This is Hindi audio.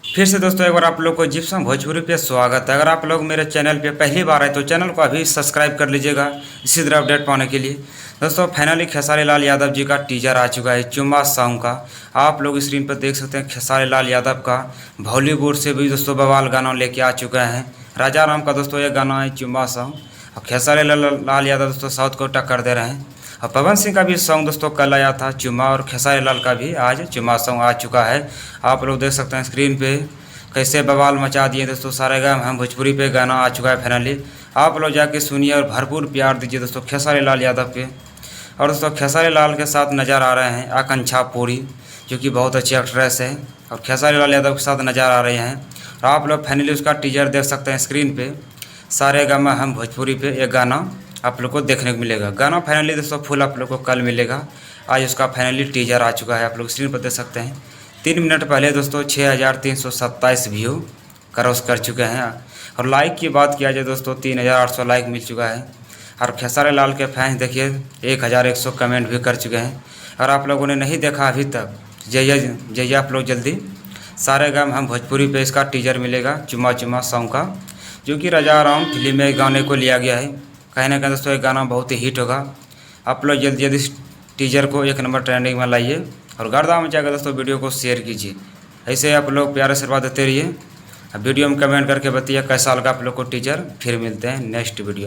फिर से दोस्तों एक बार आप लोग को जिप्सम भोजपुरी पे स्वागत है। अगर आप लोग मेरे चैनल पे पहली बार आए तो चैनल को अभी सब्सक्राइब कर लीजिएगा इसी तरह अपडेट पाने के लिए। दोस्तों फाइनली खेसारी लाल यादव जी का टीजर आ चुका है चुम्मा सॉन्ग का। आप लोग स्क्रीन पर देख सकते हैं खेसारी लाल यादव का बॉलीवुड से भी दोस्तों बवाल गाना लेके आ चुका है। राजा राम का दोस्तों ये गाना है चुम्मा सॉन्ग। और खेसारी लाल यादव दोस्तों साउथ को टक्कर दे रहे हैं। और पवन सिंह का भी सॉन्ग दोस्तों कल आया था चुम्मा, और खेसारी लाल का भी आज चुम्मा सॉन्ग आ चुका है। आप लोग देख सकते हैं स्क्रीन पे कैसे बवाल मचा दिए दोस्तों। सारे गाँव हम भोजपुरी पे गाना आ चुका है फाइनली। आप लोग जाके सुनिए और भरपूर प्यार दीजिए दोस्तों खेसारी लाल यादव पे। और दोस्तों खेसारी लाल के साथ नज़र आ रहे हैं आकांक्षा पुरी, जो कि बहुत अच्छी एक्ट्रेस है, और खेसारी लाल यादव के साथ नज़र आ रहे हैं। और आप लोग फाइनली उसका टीजर देख सकते हैं स्क्रीन पे। सारे गाँव हम भोजपुरी पे एक गाना आप लोग को देखने को मिलेगा। गाना फाइनली दोस्तों फुल आप लोग को कल मिलेगा। आज उसका फाइनली टीजर आ चुका है, आप लोग स्क्रीन पर देख सकते हैं। 3 मिनट पहले दोस्तों 6327 व्यू क्रॉस कर चुके हैं। और लाइक की बात किया जाए दोस्तों 3800 लाइक मिल चुका है। और खेसारी लाल के फैंस देखिए 1100 कमेंट भी कर चुके हैं। और आप लोगों ने नहीं देखा अभी तक, जाइए आप लोग जल्दी। सारे गाँव हम भोजपुरी पे इसका टीजर मिलेगा चुम्मा चुम्मा सॉन्ग का, जो कि राजा राम फिल्म में गाने को लिया गया है। कहीं ना कहीं दोस्तों ये गाना बहुत ही हिट होगा। आप लोग जल्दी जल्दी टीजर को 1 नंबर ट्रेंडिंग में लाइए और गर्दा में जाकर दोस्तों वीडियो को शेयर कीजिए। ऐसे आप लोग प्यार आशीर्वाद देते रहिए। वीडियो में कमेंट करके बताइए कैसा लगा आप लोग को टीजर। फिर मिलते हैं नेक्स्ट वीडियो में।